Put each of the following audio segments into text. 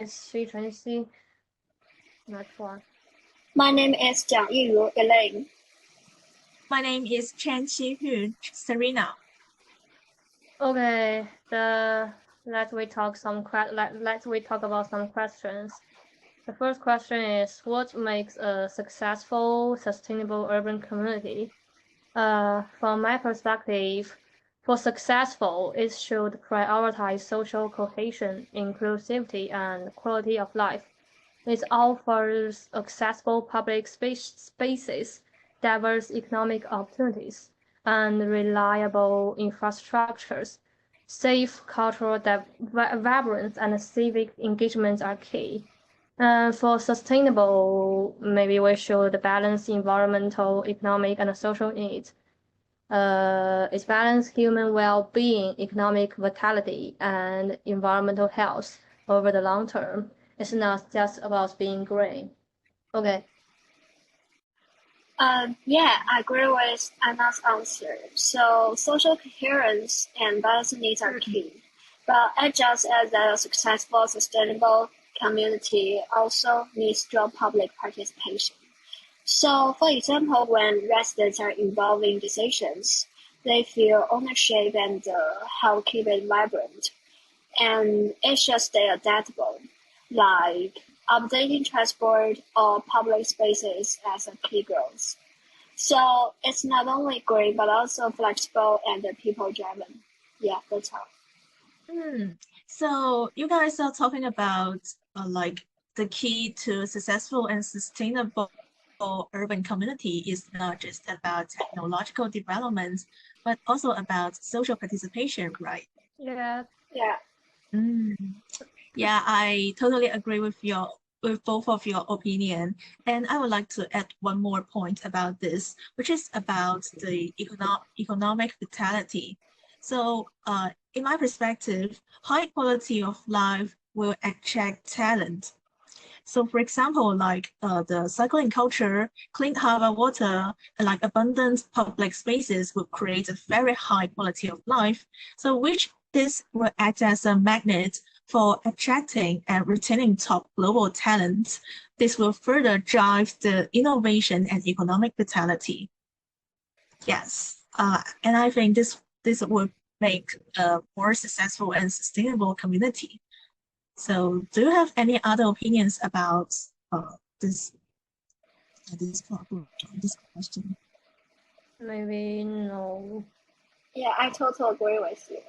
Xu Chenxi. Next one. My name is Jiang Yiru Elaine. My name is Chen Qi-Hu Serena. Okay, let's we talk about some questions. The first question is, what makes a successful, sustainable urban community? From my perspective, for successful, it should prioritize social cohesion, inclusivity, and quality of life. It offers accessible public spaces, diverse economic opportunities, and reliable infrastructures. Safe cultural vibrance and civic engagement are key. For sustainable, maybe we should balance environmental, economic, and social needs. It balance human well-being, economic vitality, and environmental health over the long term. It's not just about being green. Okay. Yeah, I agree with Anna's answer. So social coherence and balance needs are key. But I just add that a successful, sustainable community also needs strong public participation. So, for example, when residents are involved in decisions, they feel ownership and help keep it vibrant. And it should stay adaptable, like updating transport or public spaces as a key growth. So it's not only green, but also flexible and people-driven. Yeah, that's all. So you guys are talking about like the key to successful and sustainable urban community is not just about technological development, but also about social participation, right? Yeah. Yeah. Yeah, I totally agree with both of your opinion. And I would like to add one more point about this, which is about the economic vitality. So in my perspective, high quality of life will attract talent. So for example, like the cycling culture, clean harbor water, and like abundant public spaces will create a very high quality of life. So which this will act as a magnet for attracting and retaining top global talents. This will further drive the innovation and economic vitality. Yes, and I think this will make a more successful and sustainable community. So, do you have any other opinions about this question? Maybe no. Yeah, I totally agree with you.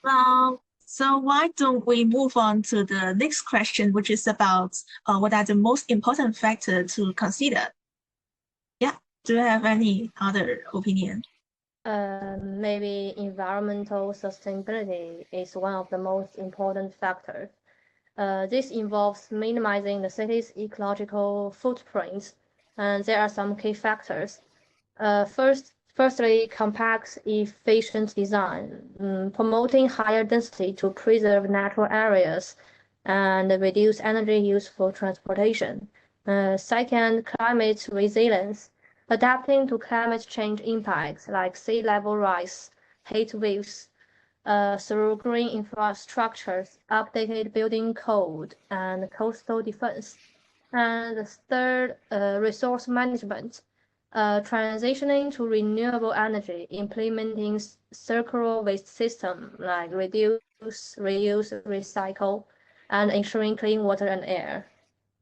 Well, so why don't we move on to the next question, which is about what are the most important factors to consider? Yeah, do you have any other opinion? Maybe environmental sustainability is one of the most important factors. This involves minimizing the city's ecological footprint, and there are some key factors. Firstly, compact, efficient design, promoting higher density to preserve natural areas and reduce energy use for transportation. Second, climate resilience, adapting to climate change impacts like sea level rise, heat waves, through green infrastructures, updated building code, and coastal defense. And the third, resource management, transitioning to renewable energy, implementing circular waste system like reduce, reuse, recycle, and ensuring clean water and air.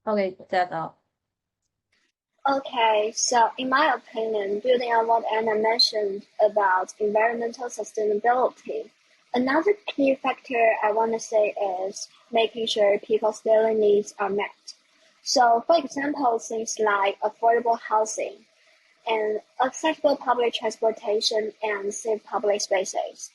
Okay, that's all. Okay, so in my opinion, building on what Anna mentioned about environmental sustainability, another key factor I want to say is making sure people's daily needs are met. So, for example, things like affordable housing and accessible public transportation and safe public spaces.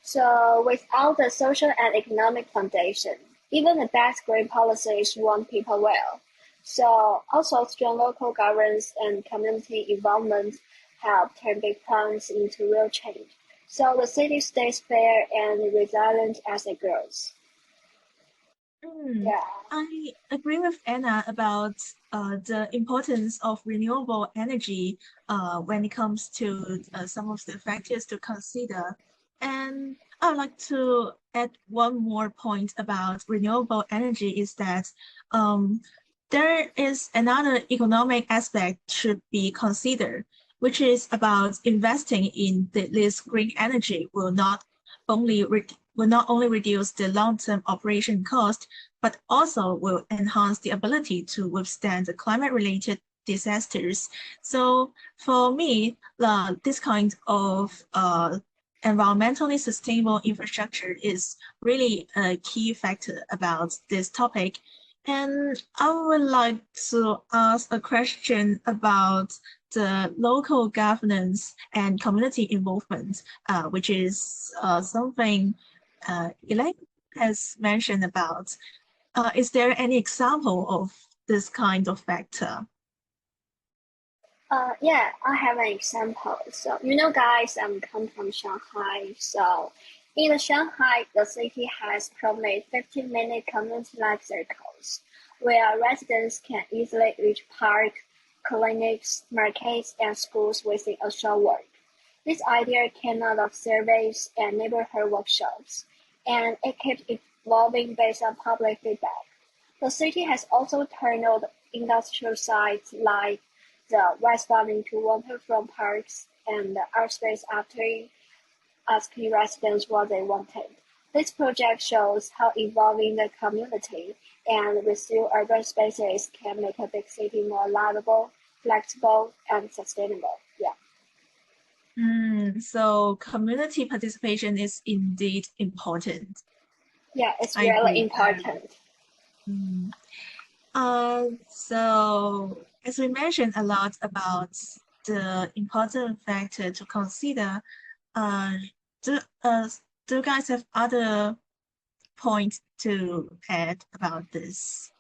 So, without the social and economic foundation, even the best green policies won't people well. So also strong local governance and community involvement help turn big plans into real change. So the city stays fair and resilient as it grows. Yeah. I agree with Anna about the importance of renewable energy when it comes to some of the factors to consider. And I would like to add one more point about renewable energy is that there is another economic aspect should be considered, which is about investing in this green energy will not only reduce the long-term operation cost, but also will enhance the ability to withstand the climate-related disasters. So for me, this kind of environmentally sustainable infrastructure is really a key factor about this topic. And I would like to ask a question about the local governance and community involvement, which is something Elaine has mentioned about. Is there any example of this kind of factor? Yeah, I have an example. So, guys, I'm come from Shanghai. So, in Shanghai, the city has probably 15-minute community life circles where residents can easily reach park, clinics, markets, and schools within a short walk. This idea came out of surveys and neighborhood workshops, and it keeps evolving based on public feedback. The city has also turned industrial sites like the westbound into waterfront parks and the art space after asking residents what they wanted. This project shows how evolving the community and resilient urban spaces can make a big city more livable, flexible, and sustainable. Yeah. So community participation is indeed important. Yeah, it's I really agree. important. So as we mentioned a lot about the important factor to consider, do, uh, do you guys have other points to add about this?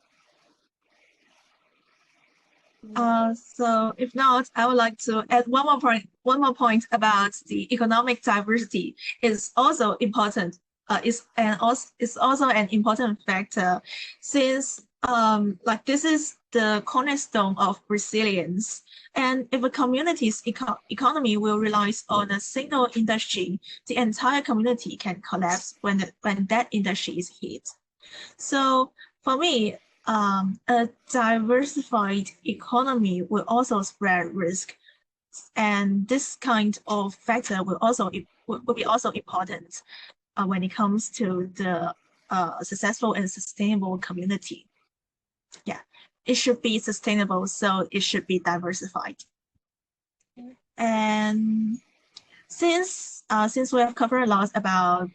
So if not, I would like to add one more point about the economic diversity is also important. Is also an important factor since like this is the cornerstone of resilience. And if a community's economy will rely on a single industry, the entire community can collapse when that industry is hit. So for me, a diversified economy will also spread risk, and this kind of factor will be also important when it comes to the successful and sustainable community. Yeah, it should be sustainable, so it should be diversified. And since we have covered a lot about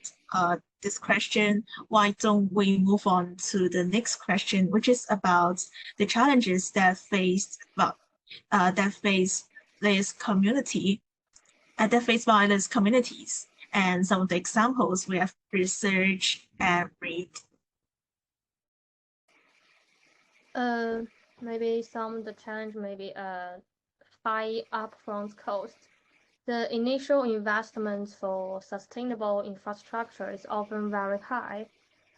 this question, why don't we move on to the next question, which is about the challenges that face this community, that face violence communities, and some of the examples we have researched and read. Maybe some of the challenge maybe high upfront cost. The initial investments for sustainable infrastructure is often very high.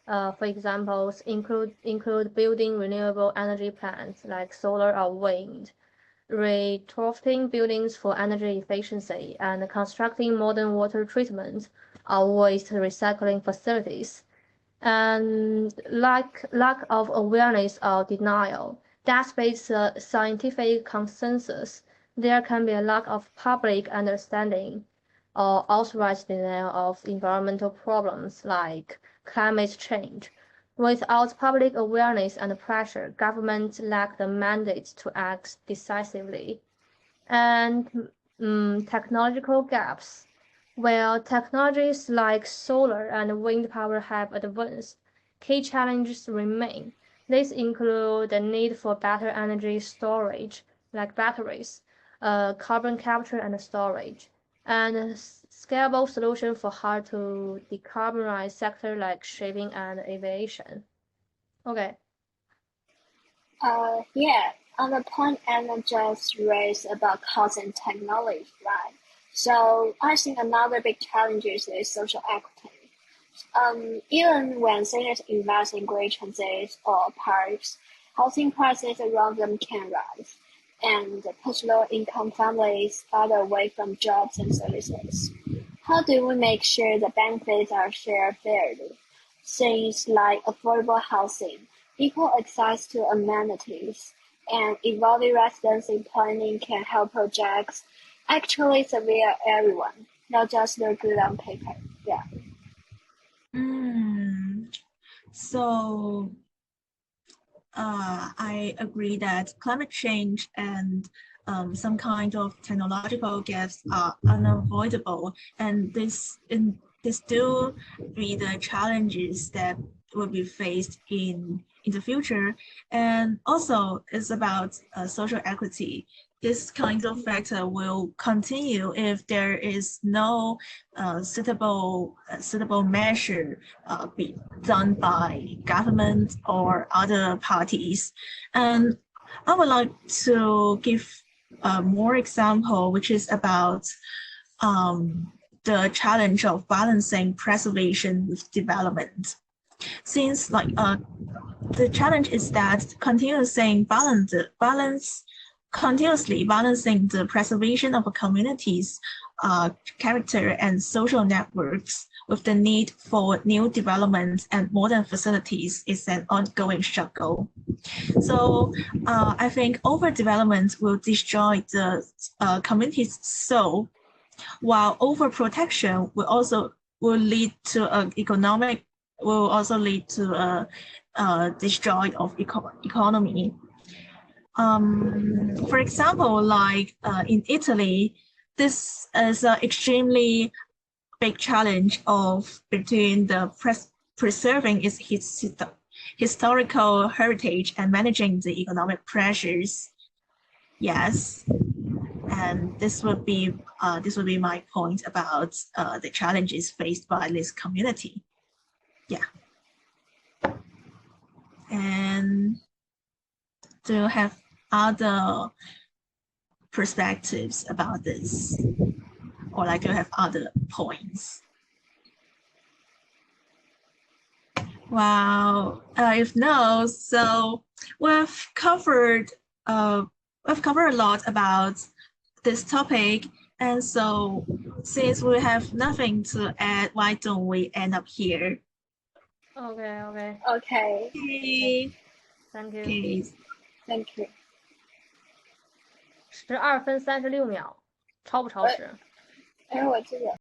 For examples, include building renewable energy plants like solar or wind, retrofitting buildings for energy efficiency, and constructing modern water treatment or waste recycling facilities. And lack of awareness or denial. Despite scientific consensus, there can be a lack of public understanding or outright denial of environmental problems like climate change. Without public awareness and pressure, governments lack the mandate to act decisively. And technological gaps. While technologies like solar and wind power have advanced, key challenges remain. These include the need for better energy storage, like batteries, carbon capture and storage, and a scalable solution for hard to decarbonize sectors like shipping and aviation. Okay. Yeah, on the point Anna just raised about cost and technology, right? So I think another big challenge is social equity. Even when cities invest in great transit or parks, housing prices around them can rise, and push low-income families farther away from jobs and services. How do we make sure the benefits are shared fairly? Things like affordable housing, equal access to amenities, and involving residency planning can help projects actually serve everyone, not just look good on paper. Yeah. So I agree that climate change and some kind of technological gaps are unavoidable, and this still be the challenges that will be faced in the future. And also, it's about social equity. This kind of factor will continue if there is no suitable measure be done by government or other parties. And I would like to give more example, which is about the challenge of balancing preservation with development. Since the challenge is that continuously balancing the preservation of a community's character and social networks with the need for new development and modern facilities is an ongoing struggle. So I think overdevelopment will destroy the community's soul, while overprotection will lead to a destroy of economy. For example, in Italy, this is an extremely big challenge between preserving its historical heritage and managing the economic pressures. Yes, and this would be my point about the challenges faced by this community. Yeah, and do you have other perspectives about this, or do you have other points? Wow, if no, so we've covered a lot about this topic, and so since we have nothing to add, why don't we end up here? Okay. Okay. Thank you. Okay. Thank you. 12分36秒，超不超时？哎，我记得。